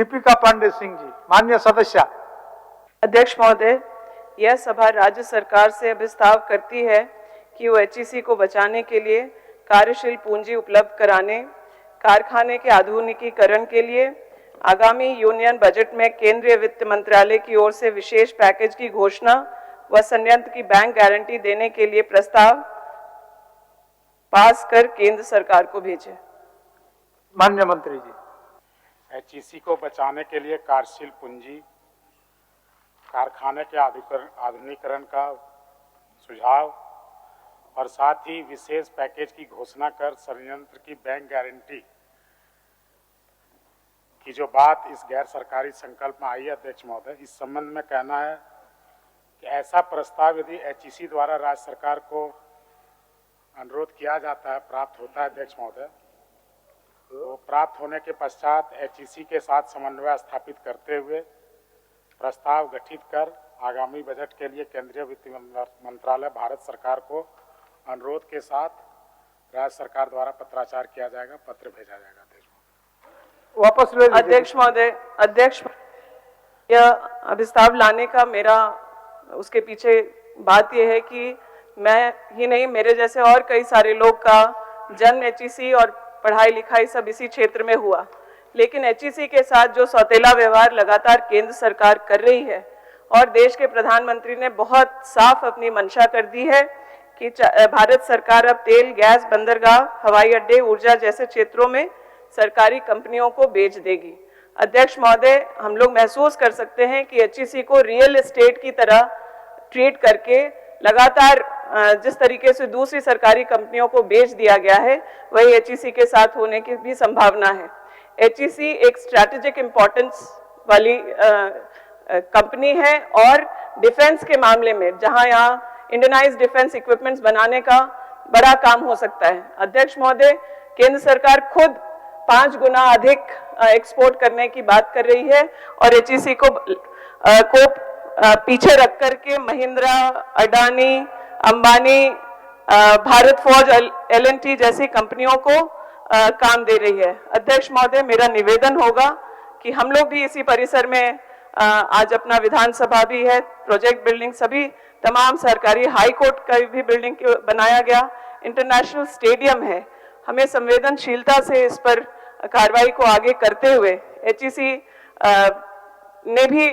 दीपिका पांडे सिंह जी, माननीय सदस्य। अध्यक्ष महोदय, यह सभा राज्य सरकार से अभिस्ताव करती है कि वो एचईसी को बचाने के लिए कार्यशील पूंजी उपलब्ध कराने, कारखाने के आधुनिकीकरण के लिए आगामी यूनियन बजट में केंद्रीय वित्त मंत्रालय की ओर से विशेष पैकेज की घोषणा व संयंत्र की बैंक गारंटी देने के लिए प्रस्ताव पास कर केंद्र सरकार को भेजे। माननीय मंत्री जी। एचईसी को बचाने के लिए कार्यशील पूंजी, कारखाने के आधुनिकीकरण का सुझाव और साथ ही विशेष पैकेज की घोषणा कर संयंत्र की बैंक गारंटी की जो बात इस गैर सरकारी संकल्प में आई है, अध्यक्ष महोदय, इस संबंध में कहना है कि ऐसा प्रस्ताव यदि एचईसी द्वारा राज्य सरकार को अनुरोध किया जाता है, प्राप्त होता है अध्यक्ष महोदय, तो प्राप्त होने के पश्चात एचईसी के साथ समन्वय स्थापित करते हुए प्रस्ताव गठित कर आगामी बजट के लिए केंद्रीय वित्त मंत्रालय भारत सरकार को अनुरोध के साथ राज्य सरकार द्वारा पत्राचार किया जाएगा, पत्र भेजा जाएगा। वापस ले लीजिए। अध्यक्ष महोदय, यह अभिस्ताव लाने का मेरा उसके पीछे बात यह है कि मैं ही नहीं, मेरे जैसे और कई सारे लोग का जन्म एचईसी और पढ़ाई लिखाई सब इसी क्षेत्र में हुआ, लेकिन एचईसी के साथ जो सौतेला व्यवहार लगातार केंद्र सरकार कर रही है और देश के प्रधानमंत्री ने बहुत साफ अपनी मंशा कर दी है कि भारत सरकार अब तेल, गैस, बंदरगाह, हवाई अड्डे, ऊर्जा जैसे क्षेत्रों में सरकारी कंपनियों को बेच देगी। अध्यक्ष महोदय, हम लोग महसूस कर सकते हैं कि एचईसी को रियल एस्टेट की तरह ट्रीट करके लगातार जिस तरीके से दूसरी सरकारी कंपनियों को बेच दिया गया है, वही एचईसी के साथ होने की भी संभावना है। एचईसी एक स्ट्रैटेजिक इंपॉर्टेंस वाली कंपनी है और डिफेंस के मामले में जहां यहाँ इंडियनाइज्ड डिफेंस इक्विपमेंट्स बनाने का बड़ा काम हो सकता है। अध्यक्ष महोदय, केंद्र सरकार खुद 5 गुना अधिक एक्सपोर्ट करने की बात कर रही है और एचईसी को पीछे रख करके महिंद्रा, अडानी, अंबानी, भारत फोर्ज, एल&टी जैसी कंपनियों को काम दे रही है। अध्यक्ष महोदय, मेरा निवेदन होगा कि हम लोग भी इसी परिसर में आज अपना विधानसभा भी है, प्रोजेक्ट बिल्डिंग, सभी तमाम सरकारी, हाई कोर्ट का भी बिल्डिंग बनाया गया, इंटरनेशनल स्टेडियम है। हमें संवेदनशीलता से इस पर कार्रवाई को आगे करते हुए एचईसी ने भी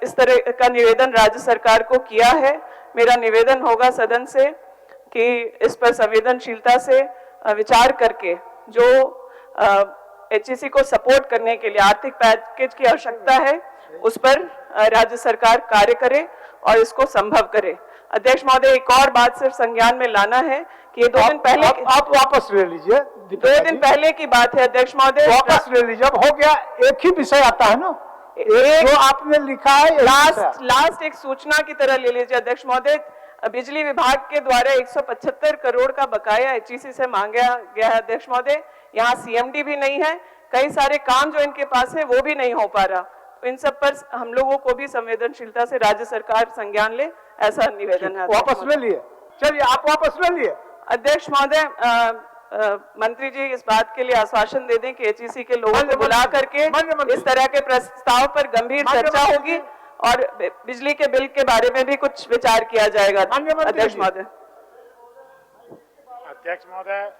इस तरह का निवेदन राज्य सरकार को किया है। मेरा निवेदन होगा सदन से कि इस पर संवेदनशीलता से विचार करके जो एचईसी को सपोर्ट करने के लिए आर्थिक पैकेज की आवश्यकता है, उस पर राज्य सरकार कार्य करे और इसको संभव करे। अध्यक्ष महोदय, एक और बात सिर्फ संज्ञान में लाना है कि ये 2 दिन पहले आप वापस ले लीजिए। 2 दिन पहले की बात है अध्यक्ष महोदय, वापस ले लीजिए। अब हो गया, एक ही विषय आता है ना, जो आपने लिखा है लास्ट एक सूचना की तरह ले लीजिए। अध्यक्ष महोदय, बिजली विभाग के द्वारा 175 करोड़ का बकाया एचईसी से मांगा गया है। अध्यक्ष महोदय, यहाँ सीएमडी भी नहीं है, कई सारे काम जो इनके पास है वो भी नहीं हो पा रहा। इन सब पर हम लोगों को भी संवेदनशीलता से राज्य सरकार संज्ञान ले, ऐसा निवेदन है। वापस ले लिए, चलिए आप वापस ले लिए। अध्यक्ष महोदय, मंत्री जी इस बात के लिए आश्वासन दे दें कि एचईसी के लोगों को बुला करके इस तरह के प्रस्ताव पर गंभीर चर्चा होगी और बिजली के बिल के बारे में भी कुछ विचार किया जाएगा। अध्यक्ष महोदय। अध्यक्ष महोदय,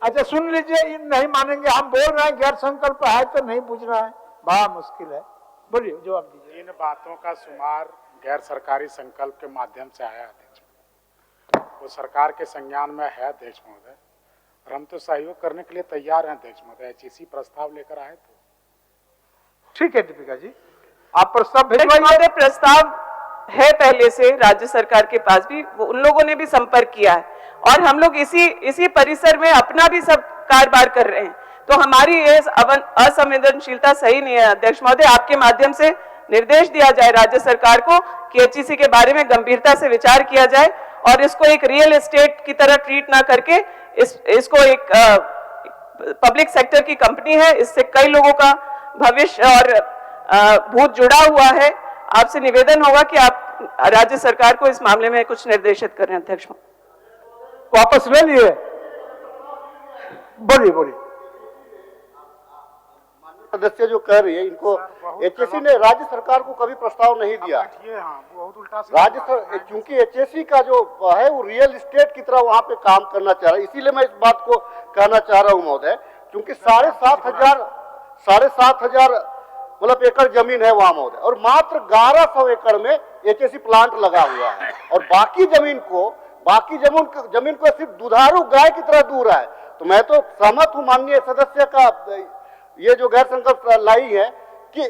अच्छा सुन लीजिए, नहीं मानेंगे, हम बोल रहे हैं गैर संकल्प है तो नहीं पूछ रहा है, बड़ा मुश्किल है। बोलिए, जवाब दीजिए। इन बातों का शुमार गैर सरकारी संकल्प के माध्यम से आया अध्यक्ष, वो सरकार के संज्ञान में है अध्यक्ष महोदय, और हम तो सहयोग करने के लिए तैयार हैं अध्यक्ष महोदय। एचईसी प्रस्ताव लेकर आए तो ठीक है दीपिका जी, आप प्रस्ताव भेजवाइए। प्रस्ताव है पहले से राज्य सरकार के पास भी, वो उन लोगों ने भी संपर्क किया है और हम लोग इसी परिसर में अपना भी सब कारोबार कर रहे हैं, तो हमारी ये असंवेदनशीलता सही नहीं है। अध्यक्ष महोदय, आपके माध्यम से निर्देश दिया जाए राज्य सरकार को कि एचईसी के बारे में गंभीरता से विचार किया जाए और इसको एक रियल एस्टेट की तरह ट्रीट ना करके इसको एक पब्लिक सेक्टर की कंपनी है, इससे कई लोगों का भविष्य और भूत जुड़ा हुआ है। आपसे निवेदन होगा कि आप राज्य सरकार को इस मामले में कुछ निर्देशित करें। अध्यक्ष वापस ले लिए, बोलिए बोलिए। सदस्य जो कह रही है, इनको एचएससी ने राज्य सरकार को कभी प्रस्ताव नहीं दिया। बहुत उल्टा क्योंकि एचएससी का जो है वो रियल एस्टेट की तरह वहां पे काम करना चाह रहा है, इसीलिए मैं इस बात को कहना चाह रहा हूं महोदय, क्योंकि 7,500 मतलब एकड़ जमीन है वहां महोदय, और मात्र 1100 एकड़ में एचएससी प्लांट लगा हुआ है, और बाकी जमीन को सिर्फ दुधारू गाय की तरह दूर है। तो मैं तो सहमत हूं माननीय सदस्य का ये जो गैर संकल्प लाई है कि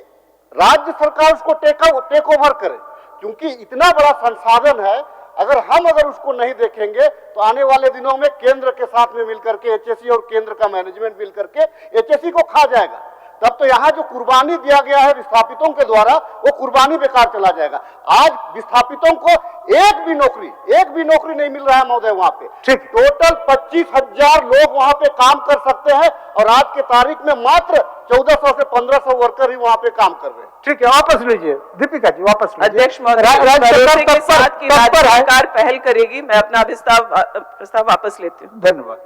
राज्य सरकार उसको टेक ओवर करे, क्योंकि इतना बड़ा संसाधन है, अगर उसको नहीं देखेंगे तो आने वाले दिनों में केंद्र के साथ में मिलकर के एचएससी और केंद्र का मैनेजमेंट मिलकर के एचएससी को खा जाएगा। तब तो यहाँ जो कुर्बानी दिया गया है विस्थापितों के द्वारा, वो कुर्बानी बेकार चला जाएगा। आज विस्थापितों को एक भी नौकरी नहीं मिल रहा है महोदय वहाँ पे। टोटल 25,000 लोग वहाँ पे काम कर सकते हैं, और आज के तारीख में मात्र 1400 से 1500 वर्कर ही वहाँ पे काम कर रहे हैं। ठीक है, वापस लीजिए दीपिका जी, वापस लीजिए। अध्यक्ष महोदय, भरोसे के साथ की राज्य सरकार पहल करेगी, मैं अपना प्रस्ताव वापस लेती हूँ। धन्यवाद।